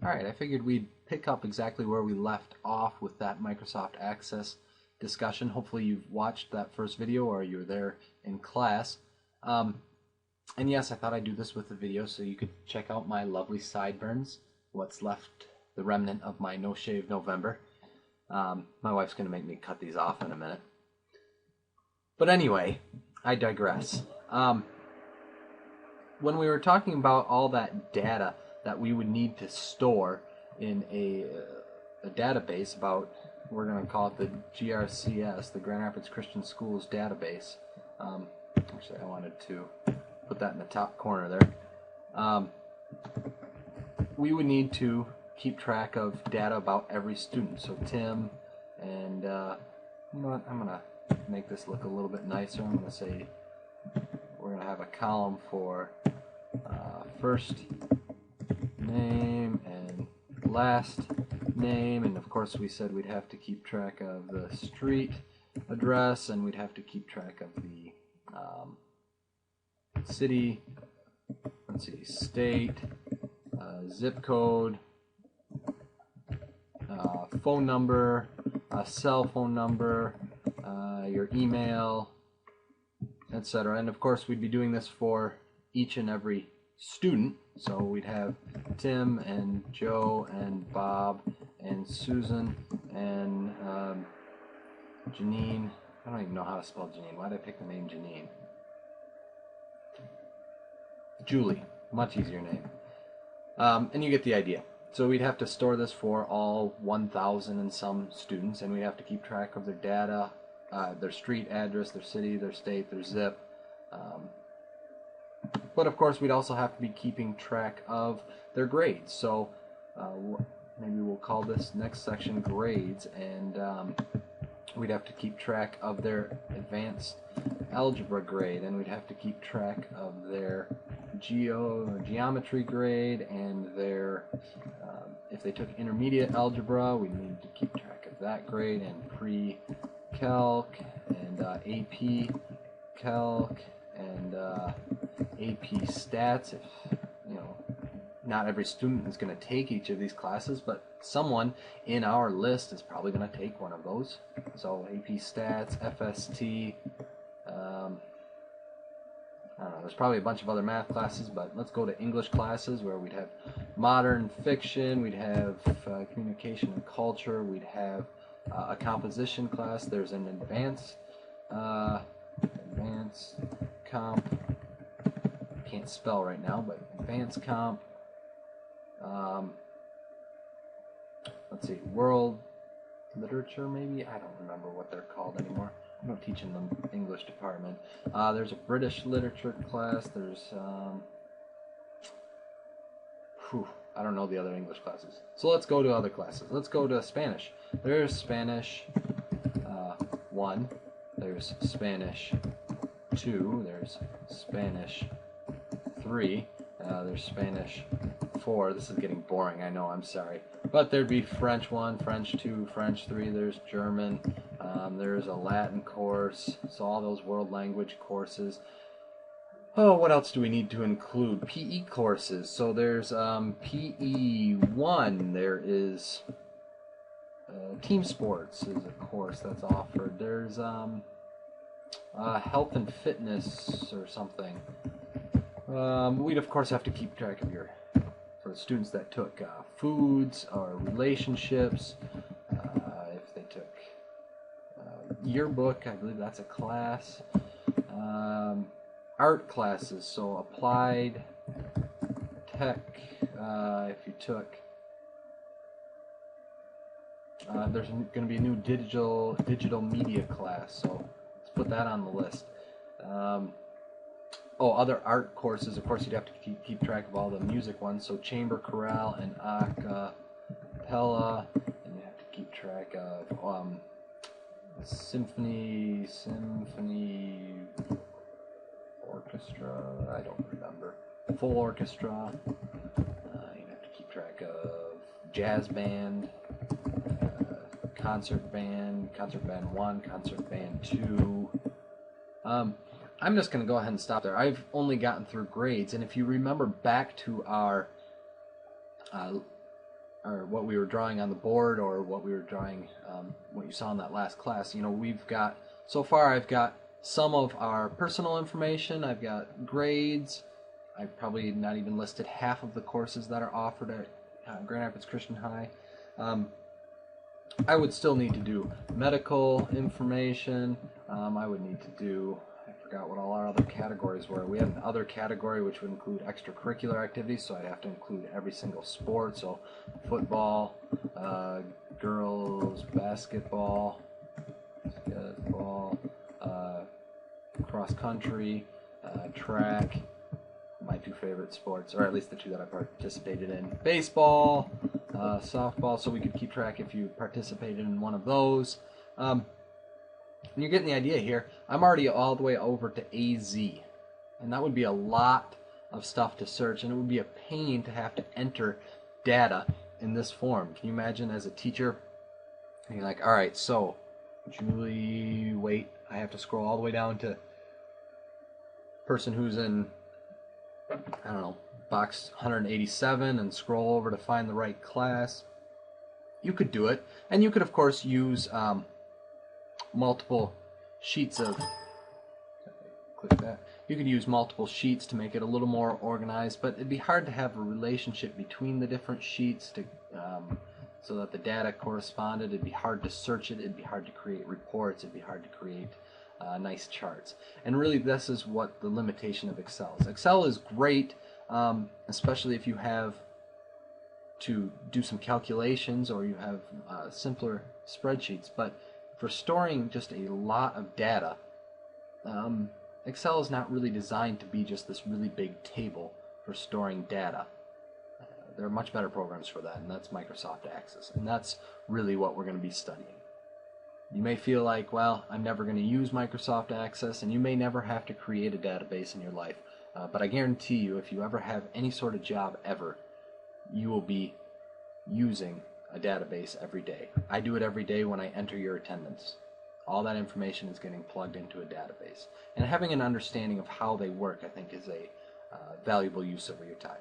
Alright, I figured we'd pick up exactly where we left off with that Microsoft Access discussion. Hopefully you've watched that first video or you were there in class. And yes, I thought I'd do this with the video so you could check out my lovely sideburns, what's left, the remnant of my No Shave November. My wife's going to make me cut these off in a minute. But anyway, I digress. When we were talking about all that data that we would need to store in a database about, we're going to call it the GRCS, the Grand Rapids Christian Schools database. Actually, I wanted to put that in the top corner there. We would need to keep track of data about every student. So Tim and, you know what, I'm going to make this look a little bit nicer. I'm going to say we're going to have a column for first name and last name, and of course we said we'd have to keep track of the street address, and we'd have to keep track of the city, let's see, state, zip code, phone number, cell phone number, your email, etc. And of course we'd be doing this for each and every student. So we'd have Tim and Joe and Bob and Susan and Janine. I don't even know how to spell Janine. Why did I pick the name Janine? Julie. Much easier name. And you get the idea. So we'd have to store this for all 1,000 and some students, and we'd have to keep track of their data, their street address, their city, their state, their zip. But of course we'd also have to be keeping track of their grades. So maybe we'll call this next section grades, and we'd have to keep track of their advanced algebra grade, and we'd have to keep track of their geometry grade, and their if they took intermediate algebra, we need to keep track of that grade, and pre-calc and AP calc and AP stats. If you know, not every student is going to take each of these classes, but someone in our list is probably going to take one of those. So AP stats, FST, I don't know, there's probably a bunch of other math classes, but let's go to English classes, where we'd have modern fiction, we'd have communication and culture, we'd have a composition class. There's an advanced comp, can't spell right now, but advanced comp, let's see, world literature maybe? I don't remember what they're called anymore. I don't teach in the English department. There's a British literature class. There's, I don't know the other English classes. So let's go to other classes. Let's go to Spanish. There's Spanish 1. There's Spanish 2. There's Spanish 3. There's Spanish 4. This is getting boring, I know, I'm sorry. But there'd be French 1, French 2, French 3. There's German. There's a Latin course. So all those world language courses. Oh, what else do we need to include? PE courses. So there's PE 1. There is team sports is a course that's offered. There's health and fitness or something. We'd of course have to keep track of for the students that took foods or relationships. If they took yearbook, I believe that's a class. Art classes, so applied tech. If you took, there's going to be a new digital media class, so let's put that on the list. Other art courses, of course you'd have to keep track of all the music ones, so chamber chorale and a cappella, and you have to keep track of symphony orchestra, I don't remember, full orchestra, you have to keep track of jazz band, concert band 1, concert band 2. I'm just going to go ahead and stop there. I've only gotten through grades, and if you remember back to our or what we were drawing on the board, or what we were drawing, what you saw in that last class. We've got, so far I've got some of our personal information, I've got grades, I've probably not even listed half of the courses that are offered at Grand Rapids Christian High. I would still need to do medical information. I would need to do, I forgot what all our other categories were. We had an other category which would include extracurricular activities, so I'd have to include every single sport. So football, girls, basketball, cross country, track, my two favorite sports, or at least the two that I participated in, baseball, softball, so we could keep track if you participated in one of those. And you're getting the idea here. I'm already all the way over to AZ, and that would be a lot of stuff to search, and it would be a pain to have to enter data in this form. Can you imagine as a teacher, and you're like, all right, so Julie, wait, I have to scroll all the way down to person who's in, I don't know, box 187 and scroll over to find the right class. You could do it, and you could of course use multiple sheets of, click that, you could use multiple sheets to make it a little more organized, but it'd be hard to have a relationship between the different sheets to so that the data corresponded. It'd be hard to search it, it'd be hard to create reports, it'd be hard to create nice charts. And really this is what the limitation of Excel is. Excel is great, especially if you have to do some calculations or you have simpler spreadsheets, but for storing just a lot of data, Excel is not really designed to be just this really big table for storing data. There are much better programs for that, and that's Microsoft Access, and that's really what we're going to be studying. You may feel like, well, I'm never going to use Microsoft Access, and you may never have to create a database in your life, but I guarantee you, if you ever have any sort of job ever, you will be using a database every day. I do it every day when I enter your attendance. All that information is getting plugged into a database. And having an understanding of how they work, I think, is a valuable use of your time.